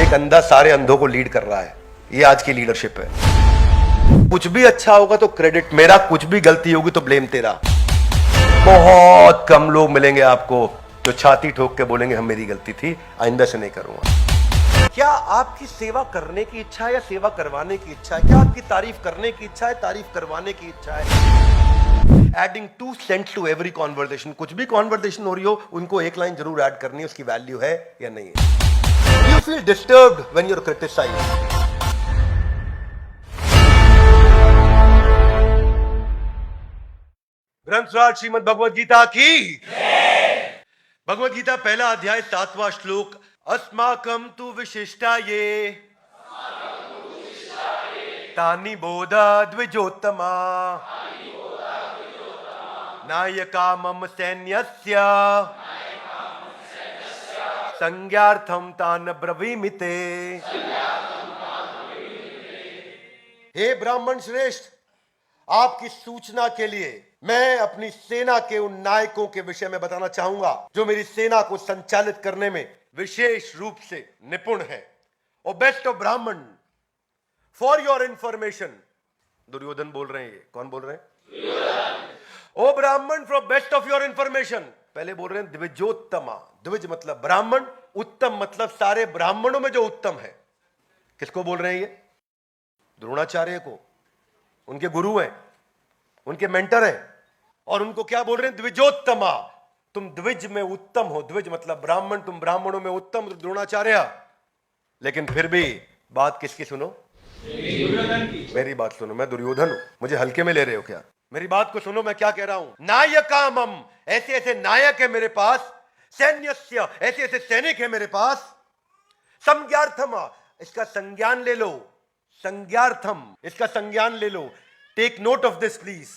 एक अंधा सारे अंधों को लीड कर रहा है। ये आज की लीडरशिप है। कुछ भी अच्छा होगा तो क्रेडिट मेरा, कुछ भी गलती होगी तो ब्लेम तेरा। बहुत कम लोग मिलेंगे आपको जो छाती ठोक के बोलेंगे हम मेरी गलती थी, आइंदा से नहीं करूंगा। क्या आपकी सेवा करने की इच्छा है या सेवा करवाने की इच्छा है? क्या आपकी तारीफ करने की इच्छा है, तारीफ करवाने की इच्छा है? Adding 2 cents to every conversation. कुछ भी कॉन्वर्सेशन हो रही हो, उनको एक लाइन जरूर ऐड करनी है, उसकी वैल्यू है या नहीं है। You feel disturbed when you are criticised. ग्रंथराज श्रीमद् भगवद गीता की। भगवद गीता पहला अध्याय 7वां श्लोक। अस्माकं तु विशिष्टा ये तानि बोधा द्विजोत्तमा नायका मम सैन्यस्य संज्ञार्थम तान ब्रवीमिते। हे ब्राह्मण श्रेष्ठ, आपकी सूचना के लिए मैं अपनी सेना के उन नायकों के विषय में बताना चाहूंगा जो मेरी सेना को संचालित करने में विशेष रूप से निपुण है। ओ बेस्ट ऑफ ब्राह्मण, फॉर योर इंफॉर्मेशन। दुर्योधन बोल रहे हैं। ये कौन बोल रहे हैं? ओ ब्राह्मण, for best of your information. पहले बोल रहे हैं द्विजोत्तमा। द्विज मतलब ब्राह्मण, उत्तम मतलब सारे ब्राह्मणों में जो उत्तम है। किसको बोल रहे हैं ये? द्रोणाचार्य को। उनके गुरु हैं, उनके मेंटर हैं, और उनको क्या बोल रहे हैं? द्विजोत्तमा। तुम द्विज में उत्तम हो। द्विज मतलब ब्राह्मण, तुम ब्राह्मणों में उत्तम, तो द्रोणाचार्य। लेकिन फिर भी बात किसकी सुनो? दुर्योधन की। मेरी बात सुनो, मैं दुर्योधन हूं, मुझे हल्के में ले रहे हो क्या? मेरी बात को सुनो, मैं क्या कह रहा हूं। नायकामम, ऐसे ऐसे नायक है मेरे पास। सैन्यस्य, ऐसे ऐसे सैनिक है मेरे पास। संज्ञार्थम, इसका संज्ञान ले लो। संज्ञार्थम, इसका संज्ञान ले लो। Take note of this please.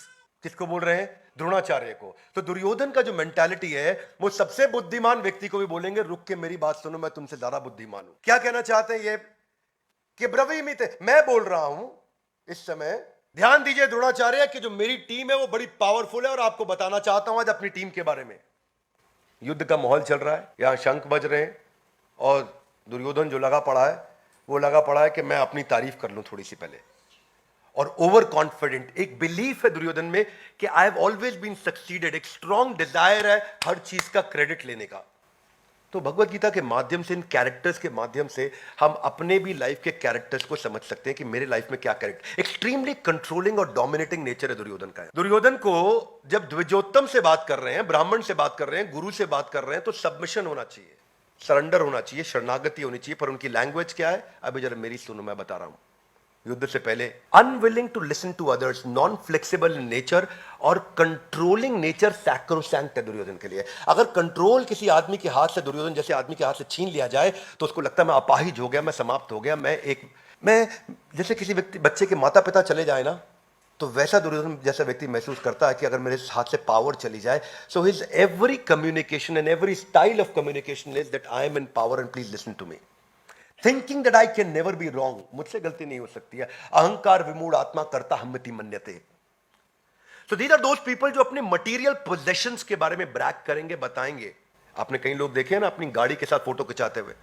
किसको बोल रहे हैं? द्रोणाचार्य को। तो दुर्योधन का जो मेंटालिटी है, वो सबसे बुद्धिमान व्यक्ति को भी बोलेंगे रुक के मेरी बात सुनो, मैं तुमसे ज्यादा बुद्धिमान हूं। क्या कहना चाहते हैं ये? कि ब्रवीमिते, मैं बोल रहा हूं इस समय। ध्यान दीजिए द्रोणाचार्य कि जो मेरी टीम है वो बड़ी पावरफुल है, और आपको बताना चाहता हूं आज अपनी टीम के बारे में। युद्ध का माहौल चल रहा है, यहां शंख बज रहे हैं, और दुर्योधन जो लगा पड़ा है वो लगा पड़ा है कि मैं अपनी तारीफ कर लूं थोड़ी सी पहले। और ओवर कॉन्फिडेंट, एक बिलीफ है दुर्योधन में कि I have always been succeeded. एक स्ट्रॉन्ग डिजायर है हर चीज का क्रेडिट लेने का। तो भगवत गीता के माध्यम से, इन कैरेक्टर्स के माध्यम से हम अपने भी लाइफ के कैरेक्टर्स को समझ सकते हैं कि मेरे लाइफ में क्या कैरेक्टर। एक्सट्रीमली कंट्रोलिंग और डोमिनेटिंग नेचर है दुर्योधन का। दुर्योधन को जब द्विजोत्तम से बात कर रहे हैं, ब्राह्मण से बात कर रहे हैं, गुरु से बात कर रहे हैं, तो सबमिशन होना चाहिए, सरेंडर होना चाहिए, शरणागति होनी चाहिए। पर उनकी लैंग्वेज क्या है? अभी जरा मेरी सुनो, मैं बता रहा हूं। युद्ध से पहले unwilling to listen to others, non flexible in nature, और कंट्रोलिंग नेचर सैक्रोसैंक्ट है दुर्योधन के लिए। अगर कंट्रोल किसी आदमी के हाथ से, दुर्योधन जैसे आदमी के हाथ से छीन लिया जाए, तो उसको लगता है मैं अपाहिज हो गया, मैं समाप्त हो गया, मैं जैसे किसी व्यक्ति, बच्चे के माता पिता चले जाए ना, तो वैसा दुर्योधन जैसा व्यक्ति महसूस करता है कि अगर मेरे हाथ से पावर चली जाए। So his every communication and every style of communication is that I am in power and please listen to me. Thinking that I can never be wrong, मुझसे गलती नहीं हो सकती है। अहंकार विमूढ़ आत्मा कर्ता हम्मति मन्यते। So these are those people जो अपने मटेरियल पोजेशंस के बारे में ब्रैग करेंगे, बताएंगे। आपने कई लोग देखे हैं ना अपनी गाड़ी के साथ फोटो खिंचाते हुए,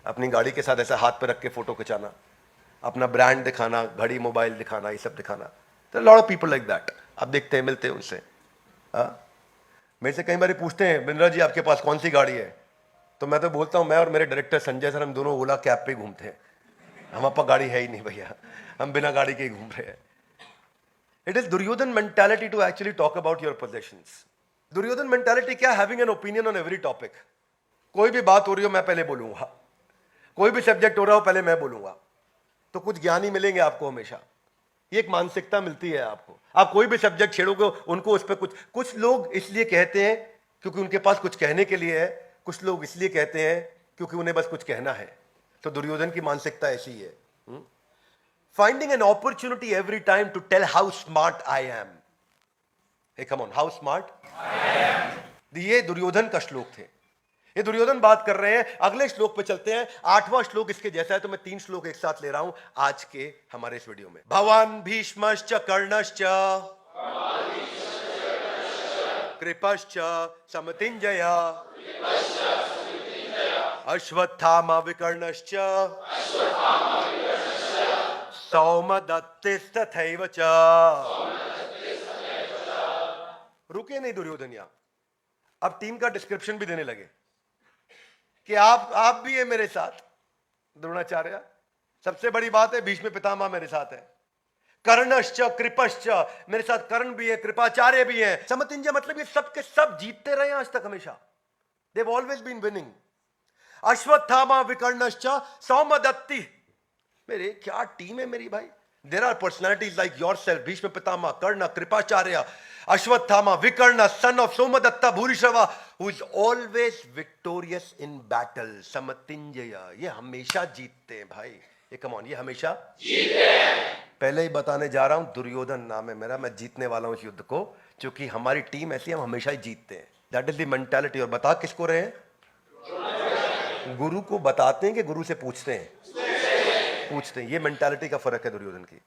अपनी गाड़ी के साथ ऐसा हाथ पे रख के फोटो खिंचाना, अपना ब्रांड दिखाना, घड़ी मोबाइल दिखाना, ये सब दिखाना। तो lot of people like that. आप देखते हैं, मिलते हैं उनसे। मेरे से कई बार पूछते हैं बिंद्रा जी आपके पास कौन सी गाड़ी है? तो मैं तो बोलता हूं मैं और मेरे डायरेक्टर संजय सर, हम दोनों ओला कैब पे घूमते हैं। हमारे पास गाड़ी है ही नहीं भैया, हम बिना गाड़ी के ही घूम रहे हैं। It is Duryodhan mentality to actually talk about your possessions. Duryodhan mentality क्या? Having an opinion on every topic. कोई भी बात हो रही हो मैं पहले बोलूंगा, कोई भी सब्जेक्ट हो रहा हो पहले मैं बोलूंगा। तो कुछ ज्ञानी मिलेंगे आपको हमेशा। ये एक मानसिकता मिलती है आपको। आप कोई भी सब्जेक्ट छेड़ोगे उनको उस पर कुछ लोग इसलिए कहते हैं क्योंकि उनके पास कुछ कहने के लिए है, कुछ लोग इसलिए कहते हैं क्योंकि उन्हें बस कुछ कहना है। तो दुर्योधन की मानसिकता ऐसी है। Finding an opportunity every time to tell how smart I am. Hey come on, how smart I am. ये दुर्योधन का श्लोक थे। ये दुर्योधन बात कर रहे हैं। अगले श्लोक पे चलते हैं। 8वां श्लोक इसके जैसा है, तो मैं 3 श्लोक एक साथ ले रहा हूं आज के हमारे इस वीडियो में। भवान भीष्मश्च कर्णश्च कृपश्च समतिंजय अश्वत्थामा विकर्णश्च सौमदत्तिस्तथैव च। रुके नहीं दुर्योधन यहां, अब टीम का डिस्क्रिप्शन भी देने लगे कि आप भी है मेरे साथ द्रोणाचार्य। सबसे बड़ी बात है भीष्म पितामह मेरे साथ है, कर्णश्च कृपश्च, मेरे साथ कर्ण भी है, कृपाचार्य भी है। समतिंजय मतलब ये सब के सब जीतते रहे आज तक हमेशा, they have always been winning. Ashwatthama विकर्णश्च सौमदत्ति, मेरे क्या टीम है मेरी भाई। There are personalities like yourself, Bhishma Pitamah, Karna, Kripacharya, Ashwatthama, Vikarna, son of Somadatta Bhurishrava, who is always victorious in battle. समतिंजय, ये हमेशा जीतते हैं भाई, ये कम ऑन, ये हमेशा जीतते हैं। पहले ही बताने जा रहा हूं, दुर्योधन नाम है मेरा, मैं जीतने वाला हूं इस युद्ध को, क्योंकि हमारी टीम ऐसी, हम हमेशा ही जीतते हैं। That is the mentality. और बता किसको रहे हैं? गुरु को बताते हैं कि गुरु से पूछते हैं? पूछते हैं। ये मेंटालिटी का फर्क है दुर्योधन की।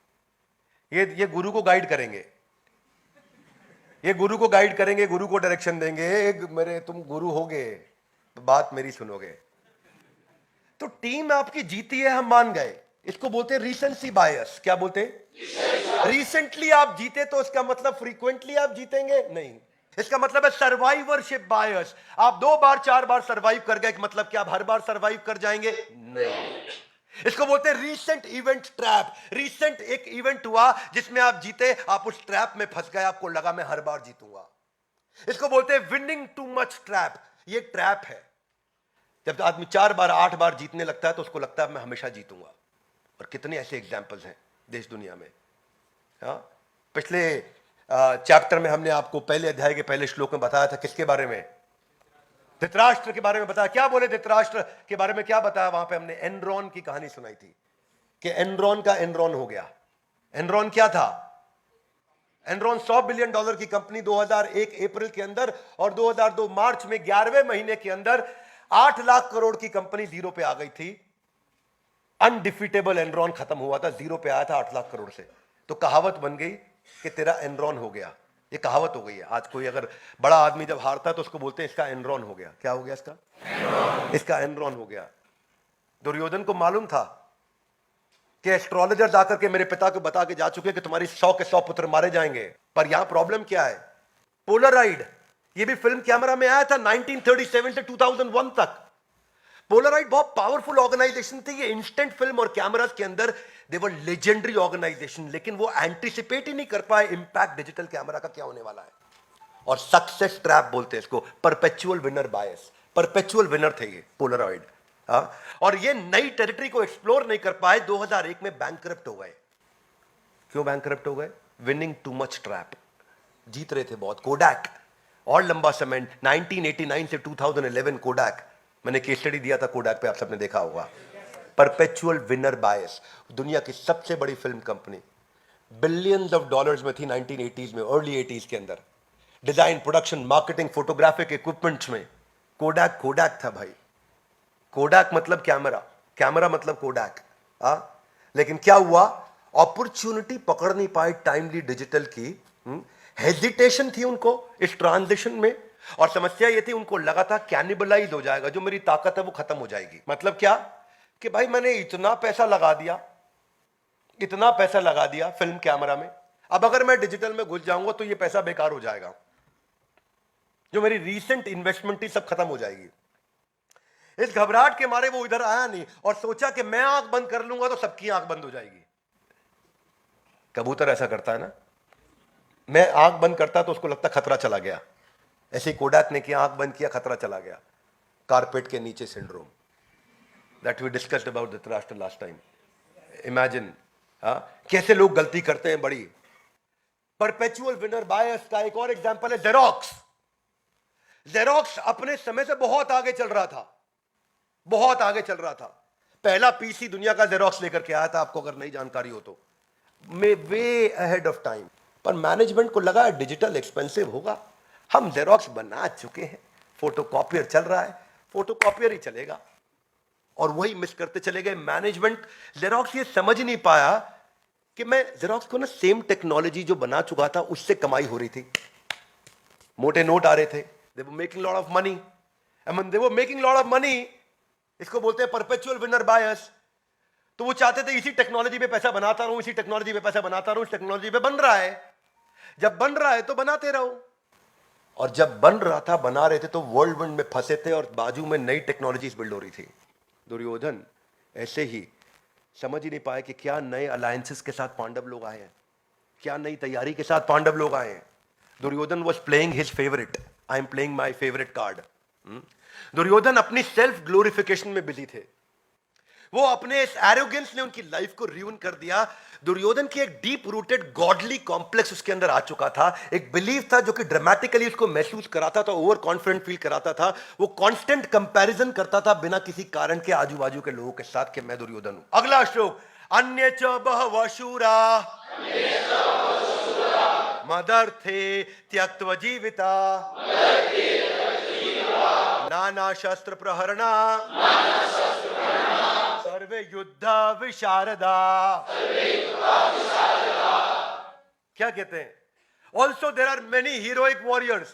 ये गुरु को गाइड करेंगे, ये गुरु को गाइड करेंगे, गुरु को डायरेक्शन देंगे। मेरे तुम गुरु होगे तो बात मेरी सुनोगे। तो टीम आपकी जीती है, हम मान गए। इसको बोलते हैं रीसेंसी बायस। क्या बोलते हैं? रिसेंटली आप जीते तो इसका मतलब फ्रीक्वेंटली आप जीतेंगे नहीं, इसका मतलब है सर्वाइवरशिप बायस। आप 2 बार 4 बार सर्वाइव कर गए, मतलब क्या आप हर बार सर्वाइव कर जाएंगे? नहीं। इसको बोलते हैं रीसेंट इवेंट ट्रैप। रीसेंट एक इवेंट हुआ जिसमें आप जीते, आप उस ट्रैप में फंस गए, आपको लगा मैं हर बार जीतूंगा। इसको बोलते हैं विनिंग टू मच ट्रैप। ये ट्रैप है। जब आदमी 4 बार 8 बार जीतने लगता है तो उसको लगता है मैं हमेशा जीतूंगा। और कितने ऐसे एग्जाम्पल्स हैं देश दुनिया में। हाँ, पिछले चैप्टर में हमने आपको पहले अध्याय के पहले श्लोक में बताया था किसके बारे में? धृतराष्ट्र के बारे में बताया। क्या बोले धृतराष्ट्र के बारे में? क्या बताया वहां पे? हमने एनरॉन की कहानी सुनाई थी कि एनरॉन का एनरॉन हो गया। एनरॉन क्या था? एनरॉन $100 बिलियन की कंपनी 2001 अप्रैल के अंदर, और 2002 मार्च में 11वें महीने के अंदर 8 लाख करोड़ की कंपनी जीरो पे आ गई थी। अनडिफीटेबल एनरॉन खत्म हुआ था, जीरो पे आया था 8 लाख करोड़ से। तो कहावत बन गई कि तेरा एनरॉन हो गया। ये कहावत हो गई है। आज कोई अगर बड़ा आदमी जब हारता है तो उसको बोलते हैं इसका एनरॉन हो गया। क्या हो गया इसका? इसका एनरॉन हो गया। दुर्योधन को मालूम था कि एस्ट्रोलॉजर जाकर के मेरे पिता को बता के जा चुके कि तुम्हारी 100 के 100 पुत्र मारे जाएंगे। पर यहां प्रॉब्लम क्या है? पोलराइड। ये भी फिल्म कैमरा में आया था 1937 से 2001 तक। पोलराइड बहुत पावरफुल ऑर्गेनाइजेशन थी। ये इंस्टेंट फिल्म और कैमरास के अंदर दे वर लेजेंडरी ऑर्गेनाइजेशन, लेकिन वो एंटीसिपेट ही नहीं कर पाए इंपैक्ट डिजिटल कैमरा का क्या होने वाला है। और सक्सेस ट्रैप बोलते हैं इसको, परपेचुअल विनर बायस। परपेचुअल विनर थे ये पोलराइड। और ये नई टेरिटरी को एक्सप्लोर नहीं कर पाए, 2001 में बैंकरप्ट हो गए। क्यों बैंकरप्ट हो गए? Winning too much trap. जीत रहे थे बहुत। कोडैक और लंबा समय 1989 से 2011 कोडैक, मैंने केस स्टडी दिया था कोडैक पे, आप सबने देखा होगा। परपेचुअल विनर बायस। दुनिया की सबसे बड़ी film company, billions of dollars में थी 1980s में, अर्ली 80s के अंदर। Design, production, marketing, photographic equipments में कोडैक कोडैक था भाई। कोडैक मतलब कैमरा, कैमरा मतलब कोडैक। लेकिन क्या हुआ? अपॉर्चुनिटी पकड़ नहीं पाए टाइमली डिजिटल की। हेजिटेशन थी उनको इस ट्रांजिशन में। और समस्या ये थी, उनको लगा था कैनिबलाइज हो जाएगा, जो मेरी ताकत है वो खत्म हो जाएगी। मतलब क्या? कि भाई मैंने इतना पैसा लगा दिया, इतना पैसा लगा दिया फिल्म कैमरा में, अब अगर मैं डिजिटल में घुस जाऊंगा तो ये पैसा बेकार हो जाएगा, जो मेरी रीसेंट इन्वेस्टमेंट थी सब खत्म हो जाएगी। इस घबराहट के मारे वो इधर आया नहीं और सोचा कि मैं आंख बंद कर लूंगा तो सबकी आंख बंद हो जाएगी। कबूतर ऐसा करता है ना, मैं आंख बंद करता तो उसको लगता खतरा चला गया। ऐसे ही कोडैक ने किया, आंख बंद किया, खतरा चला गया। कारपेट के नीचे syndrome, that we discussed about Dhritarashtra last time. Imagine कैसे लोग गलती करते हैं बड़ी। परपेचुअल विनर बायस का एक और एग्जांपल है जेरोक्स। जेरोक्स अपने समय से बहुत आगे चल रहा था, बहुत आगे चल रहा था। पहला पीसी दुनिया का जेरोक्स लेकर के आया था, आपको अगर नई जानकारी हो तो, वे अहेड ऑफ टाइम। पर मैनेजमेंट को लगा डिजिटल एक्सपेंसिव होगा, हम जेरोक्स बना चुके हैं, फोटोकॉपियर चल रहा है, फोटोकॉपियर ही चलेगा। और वही मिस करते चले गए मैनेजमेंट। जेरोक्स ये समझ नहीं पाया कि मैं जेरोक्स को ना सेम टेक्नोलॉजी जो बना चुका था उससे कमाई हो रही थी। मोटे नोट आ रहे थे, they were making lot of money, and when they were making lot of money, इसको बोलते हैं परपेचुअल विनर बायस। तो वो चाहते थे इसी टेक्नोलॉजी पे पैसा बनाता रहूं, इसी टेक्नोलॉजी पे पैसा बनाता रहूं, इस टेक्नोलॉजी पे बन रहा है, जब बन रहा है तो बनाते रहो। और जब बन रहा था, बना रहे थे, तो वर्ल्ड विंड में फंसे थे और बाजू में नई टेक्नोलॉजीज बिल्ड हो रही थी। दुर्योधन ऐसे ही समझ ही नहीं पाए कि क्या नए अलायंसेस के साथ पांडव लोग आए हैं, क्या नई तैयारी के साथ पांडव लोग आए हैं। Duryodhan was playing his favourite, I am playing my favourite card. Duryodhan अपनी सेल्फ ग्लोरिफिकेशन में बिजी थे। वो अपने इस एरोगेंस ने उनकी लाइफ को रियून कर दिया। दुर्योधन की एक डीप रूटेड गॉडली कॉम्प्लेक्स उसके अंदर आ चुका था, एक बिलीफ था जो कि ड्रामेटिकली उसको महसूस कराता था, ओवर कॉन्फिडेंट फील कराता था। वो कांस्टेंट कंपैरिजन करता था बिना किसी कारण के आजू बाजू के लोगों के साथ कि मैं दुर्योधन हूं। अगला श्लोक, अन्य च बहवः शूरा मदर्थे त्यक्त्वा जीविता नाना शस्त्र प्रहरणा सर्वे युद्ध विशारदा। क्या कहते हैं? Also there are many heroic warriors.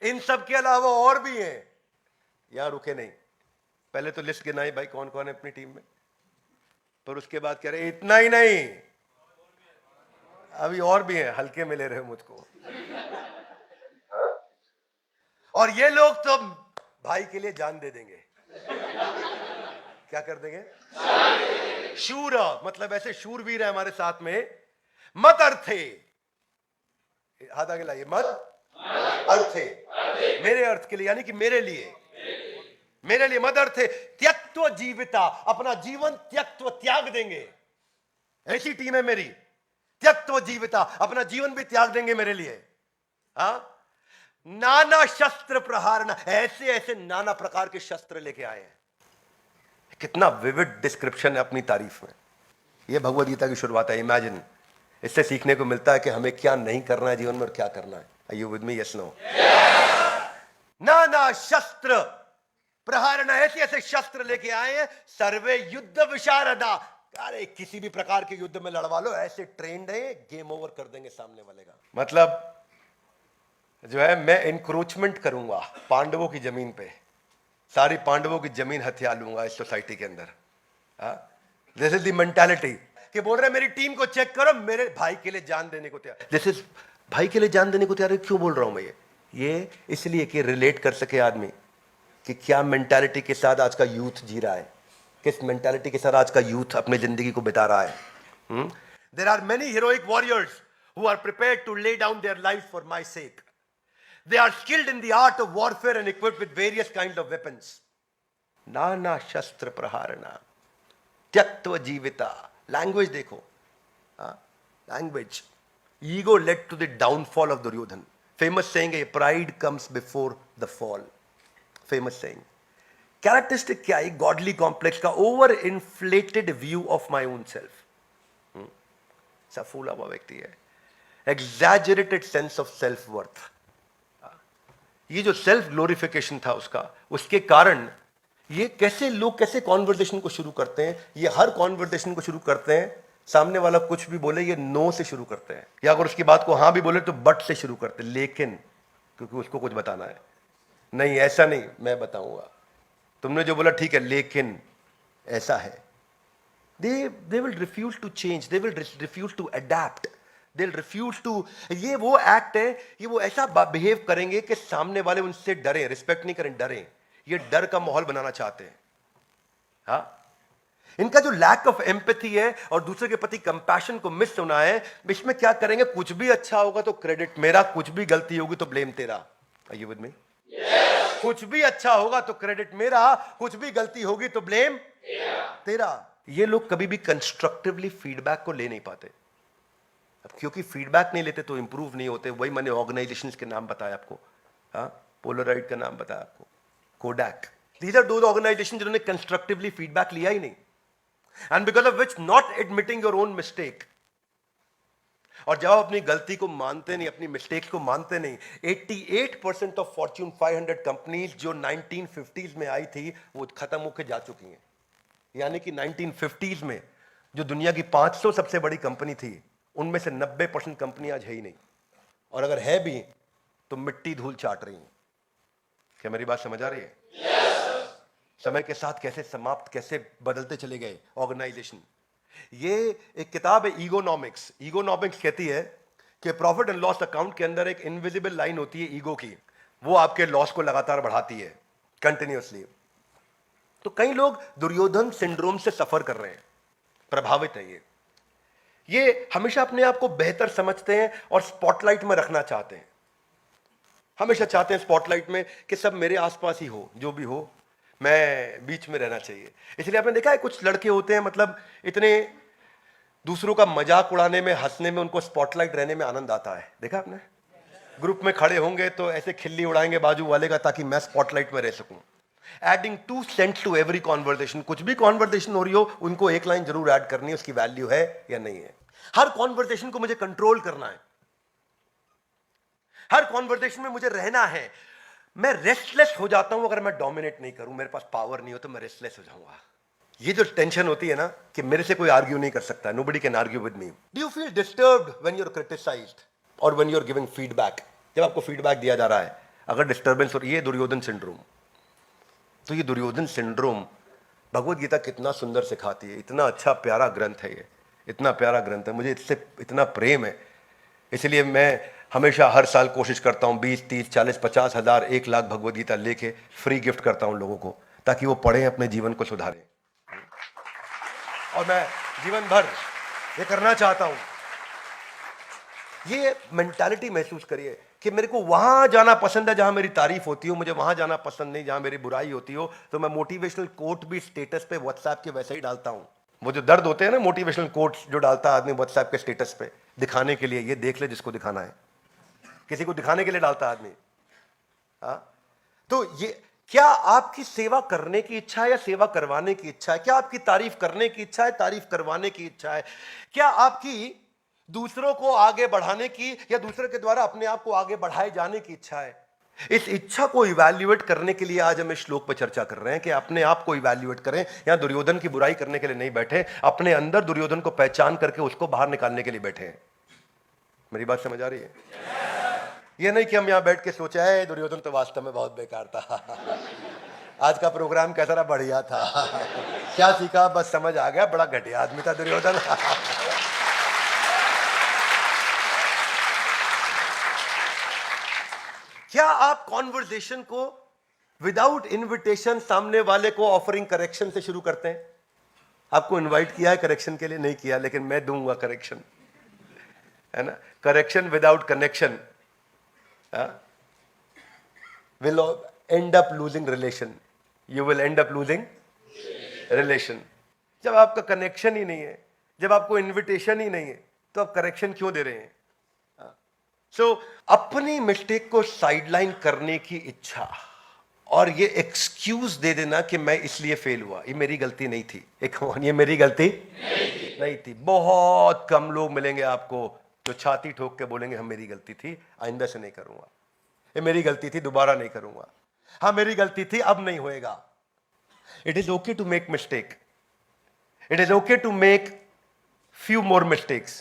इन सब के अलावा और भी हैं। यहां रुके नहीं, पहले तो लिस्ट गिनाई भाई कौन कौन है अपनी टीम में, पर उसके बाद कह रहे इतना ही नहीं, अभी और भी हैं। हल्के में ले रहे हो मुझको। और ये लोग तो भाई के लिए जान दे देंगे। क्या कर देंगे? शूर, मतलब ऐसे शूरवीर है हमारे साथ में। मत अर्थे, हाथ आगे लाइए, मत अर्थे, मेरे अर्थ के लिए, यानी कि मेरे लिए, मेरे लिए मत अर्थे त्यक्त्वा जीविता, अपना जीवन त्यक्त्वा त्याग देंगे। ऐसी टीम है मेरी, त्यक्त्वा जीविता, अपना जीवन भी त्याग देंगे मेरे लिए। हाँ, नाना शस्त्र प्रहारना, ऐसे ऐसे नाना प्रकार के शस्त्र लेके आए हैं। कितना विविड डिस्क्रिप्शन है अपनी तारीफ में। यह भगवद गीता की शुरुआत है। इमेजिन, इससे सीखने को मिलता है कि हमें क्या नहीं करना है जीवन में और क्या करना है। Are you with me? Yes no? नाना शस्त्र प्रहारना, ऐसे ऐसे शस्त्र लेके आए हैं। सर्वे युद्ध विशारदा, अरे किसी भी प्रकार के युद्ध में लड़वा लो, ऐसे ट्रेंड है, गेम ओवर कर देंगे सामने वाले का। मतलब जो है, मैं इंक्रोचमेंट करूंगा पांडवों की जमीन पे, सारी पांडवों की जमीन हथिया लूंगा इस सोसाइटी के अंदर। दिस इज द मेंटालिटी कि बोल रहे मेरी टीम को चेक करो, मेरे भाई के लिए जान देने को तैयार। दिस इज भाई के लिए जान देने को तैयार है। क्यों बोल रहा हूं मैं ये इसलिए कि रिलेट कर सके आदमी कि क्या मेंटालिटी के साथ आज का यूथ जी रहा है, किस मेंटालिटी के साथ आज का यूथ अपनी जिंदगी को बिता रहा है। There are many heroic warriors who are prepared to lay down their life for my sake. They are skilled in the art of warfare and equipped with various kinds of weapons. नाना शस्त्र प्रहारणा त्यक्त्वा जीविता. Language देखो, language. Ego led to the downfall of Duryodhan. Famous saying है, pride comes before the fall. Famous saying. Characteristic क्या है? Godly complex का over inflated view of my own self. सा फूला हुआ व्यक्ति है. Exaggerated sense of self worth. ये जो सेल्फ ग्लोरिफिकेशन था उसका, उसके कारण ये लोग कैसे कॉन्वर्सेशन को शुरू करते हैं. ये हर कॉन्वर्सेशन को शुरू करते हैं, सामने वाला कुछ भी बोले ये नो से शुरू करते हैं, या अगर उसकी बात को हाँ भी बोले तो बट से शुरू करते हैं. लेकिन क्योंकि उसको कुछ बताना है. नहीं ऐसा नहीं, मैं बताऊंगा. तुमने जो बोला ठीक है, लेकिन ऐसा है. they will refuse to change, they will refuse to adapt, they'll refuse to. ये वो एक्ट है, ये वो ऐसा बिहेव करेंगे कि सामने वाले उनसे डरे, रिस्पेक्ट नहीं करें, डरें. ये डर का माहौल बनाना चाहते हैं. हाँ, इनका जो लैक ऑफ एम्पैथी है और दूसरे के प्रति कंपैशन को मिस होना है, इसमें क्या करेंगे, कुछ भी अच्छा होगा तो क्रेडिट मेरा, कुछ भी गलती होगी तो ब्लेम तेरा. Are you with me? कुछ भी अच्छा होगा तो क्रेडिट मेरा, कुछ भी गलती होगी तो ब्लेम तेरा. ये लोग कभी भी कंस्ट्रक्टिवली फीडबैक को ले नहीं पाते. अब क्योंकि फीडबैक नहीं लेते तो इंप्रूव नहीं होते. वही मैंने ऑर्गेनाइजेशंस के नाम बताया आपको. हाँ, पोलराइड का नाम बताया आपको, कोडैक. दीज आर दो ऑर्गेनाइजेशन जिन्होंने कंस्ट्रक्टिवली फीडबैक लिया ही नहीं, and because of which not admitting your own mistake. और जब आप अपनी गलती को मानते नहीं, अपनी मिस्टेक्स को मानते नहीं. 88% ऑफ फॉर्च्यून 500 कंपनीज जो 1950s में आई थी वो खत्म होकर जा चुकी हैं. यानी कि 1950s में जो दुनिया की 500 सबसे बड़ी कंपनी थी, उनमें से 90% कंपनी आज है ही नहीं, और अगर है भी तो मिट्टी धूल चाट रही हैं. क्या मेरी बात समझ आ रही है? समय के साथ कैसे समाप्त, कैसे बदलते चले गए ऑर्गेनाइजेशन। ये एक किताब है ईगोनॉमिक्स। ईगोनॉमिक्स कहती है कि प्रॉफिट एंड लॉस अकाउंट के अंदर एक इनविजिबल लाइन होती है ईगो की, वो आपके लॉस को लगातार बढ़ाती है कंटिन्यूअसली। तो कई लोग दुर्योधन सिंड्रोम से सफर कर रहे हैं, प्रभावित है ये हमेशा अपने आप को बेहतर समझते हैं और स्पॉटलाइट में रखना चाहते हैं, हमेशा चाहते हैं स्पॉटलाइट में कि सब मेरे आसपास ही हो, जो भी हो मैं बीच में रहना चाहिए। इसलिए आपने देखा है कुछ लड़के होते हैं, मतलब इतने दूसरों का मजाक उड़ाने में, हंसने में, उनको स्पॉटलाइट रहने में आनंद आता है। देखा आपने, ग्रुप में खड़े होंगे तो ऐसे खिल्ली उड़ाएंगे बाजू वाले का ताकि मैं स्पॉटलाइट में रह सकूं। Adding 2 cents to every conversation, कुछ भी कॉन्वर्सेशन हो रही हो उनको एक लाइन जरूर ऐड करनी है, उसकी वैल्यू है या नहीं है। हर कॉन्वर्सेशन को मुझे कंट्रोल करना है, हर कॉन्वर्सेशन में मुझे रहना है। मैं रेस्टलेस हो जाता हूं अगर मैं डोमिनेट नहीं करूं, मेरे पास पावर नहीं हो तो मैं रेस्टलेस हो जाऊंगा। ये जो टेंशन होती है ना कि मेरे से कोई आर्ग्यू नहीं कर सकता, nobody can argue with me. Do you feel disturbed when you are criticised और when you are giving feedback? जब आपको फीडबैक दिया जा रहा है अगर डिस्टर्बेंस हो रही है, ये दुर्योधन सिंड्रोम। तो ये दुर्योधन सिंड्रोम भगवत गीता कितना सुंदर सिखाती है। इतना अच्छा प्यारा ग्रंथ है ये, इतना प्यारा ग्रंथ है, मुझे इससे इतना प्रेम है। इसलिए मैं हमेशा हर साल कोशिश करता हूँ 20, 30, 40, 50 हज़ार, 1 लाख भगवत गीता लेके फ्री गिफ्ट करता हूँ लोगों को, ताकि वो पढ़ें, अपने जीवन को सुधारें। और मैं जीवन भर ये करना चाहता हूं। ये मेंटालिटी महसूस करिए कि मेरे को वहां जाना पसंद है जहां मेरी तारीफ होती हो, मुझे वहां जाना पसंद नहीं जहां मेरी बुराई होती हो। तो मैं मोटिवेशनल कोट भी स्टेटस पे व्हाट्सएप के वैसे ही डालता हूं। वो जो दर्द होते हैं ना, मोटिवेशनल कोट्स जो डालता है आदमी व्हाट्सएप के स्टेटस पे दिखाने के लिए, ये देख ले जिसको दिखाना है, किसी को दिखाने के लिए डालता आदमी। तो ये क्या आपकी सेवा करने की इच्छा है या सेवा करवाने की इच्छा है? क्या आपकी तारीफ करने की इच्छा है, तारीफ करवाने की इच्छा है? क्या आपकी दूसरों को आगे बढ़ाने की या दूसरे के द्वारा अपने आप को आगे बढ़ाए जाने की इच्छा है? इस इच्छा को इवैल्यूएट करने के लिए आज हम इस श्लोक पर चर्चा कर रहे हैं कि अपने आप को इवैल्यूएट करें। यहां दुर्योधन की बुराई करने के लिए नहीं बैठे, अपने अंदर दुर्योधन को पहचान करके उसको बाहर निकालने के लिए बैठे हैं। मेरी बात समझ आ रही है? ये नहीं कि हम यहां बैठ के सोचा है दुर्योधन तो वास्तव में बहुत बेकार था, आज का प्रोग्राम कैसा रहा, बढ़िया था, क्या सीखा, बस समझ आ गया, बड़ा घटिया आदमी था दुर्योधन। क्या आप कॉन्वर्सेशन को विदाउट इनविटेशन सामने वाले को ऑफरिंग करेक्शन से शुरू करते हैं? आपको इनवाइट किया है करेक्शन के लिए? नहीं किया, लेकिन मैं दूंगा करेक्शन, है ना। Correction without connection will end up losing relation. You will end up losing relation. जब आपका कनेक्शन ही नहीं है, जब आपको इनविटेशन ही नहीं है, तो आप करेक्शन क्यों दे रहे हैं? सो अपनी मिस्टेक को साइडलाइन करने की इच्छा और ये एक्सक्यूज दे देना कि मैं इसलिए फेल हुआ, ये मेरी गलती नहीं थी। ये मेरी गलती नहीं थी। बहुत कम लोग मिलेंगे आपको जो छाती ठोक के बोलेंगे हम मेरी गलती थी, आइंदा से नहीं करूंगा, ये मेरी गलती थी, दोबारा नहीं करूंगा, हाँ मेरी गलती थी, अब नहीं होएगा। It is okay to make mistake, it is okay to make few more mistakes,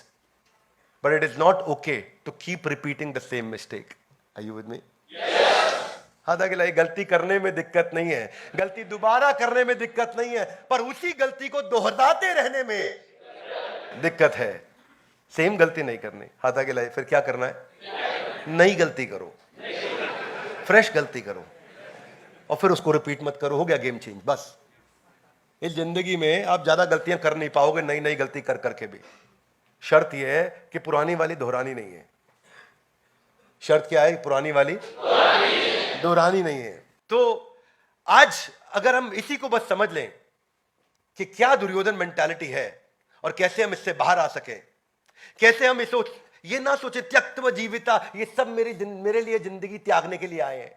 but it is not okay to keep repeating the same mistake. Are you with me? Yes. हादा के गलती करने में दिक्कत नहीं है, गलती दोबारा करने में दिक्कत नहीं है, पर उसी गलती को दोहराते रहने में दिक्कत है। सेम गलती नहीं करनी। हादा के फिर क्या करना है? नई गलती करो, फ्रेश गलती करो और फिर उसको रिपीट मत करो। हो गया गेम चेंज। बस इस जिंदगी में आप ज्यादा गलतियां कर नहीं पाओगे, नई नई गलती कर करके भी। शर्त यह है कि पुरानी वाली दोहरानी नहीं है। शर्त क्या है? पुरानी वाली दोहरानी नहीं है। तो आज अगर हम इसी को बस समझ लें कि क्या दुर्योधन मेंटालिटी है और कैसे हम इससे बाहर आ सके, कैसे हम इसे ये ना सोचे त्यक्त्व जीविता, ये सब मेरे लिए जिंदगी त्यागने के लिए आए हैं,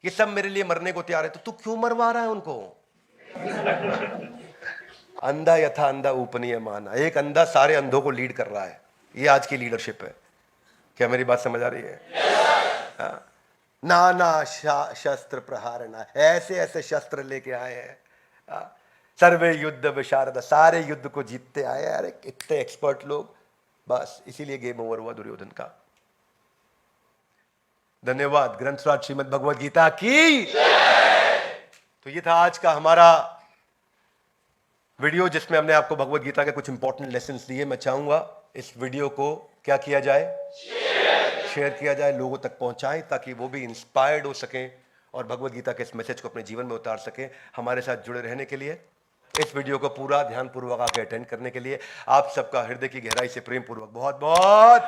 ये सब मेरे लिए मरने को तैयार है, तो तू क्यों मरवा रहा है उनको? अंधा यथा अंधा उपनीय माना। एक अंधा सारे अंधों को लीड कर रहा है। ये आज की लीडरशिप है। क्या मेरी बात समझ आ रही है? नाना शस्त्र प्रहारणा, ऐसे ऐसे शस्त्र लेके आए हैं। सर्वे युद्ध विशारद, सारे युद्ध को जीतते आए। अरे इतने एक्सपर्ट लोग, बस इसीलिए गेम ओवर हुआ दुर्योधन का। धन्यवाद। ग्रंथराज श्रीमद् भगवद गीता की। तो ये था आज का हमारा वीडियो जिसमें हमने आपको भगवत गीता के कुछ इंपॉर्टेंट लेसन्स दिए। मैं चाहूंगा इस वीडियो को क्या किया जाए, शेयर किया जाए, लोगों तक पहुंचाएं ताकि वो भी इंस्पायर्ड हो सकें और भगवत गीता के इस मैसेज को अपने जीवन में उतार सकें। हमारे साथ जुड़े रहने के लिए, इस वीडियो को पूरा ध्यानपूर्वक आके अटेंड करने के लिए आप सबका हृदय की गहराई से प्रेम पूर्वक बहुत बहुत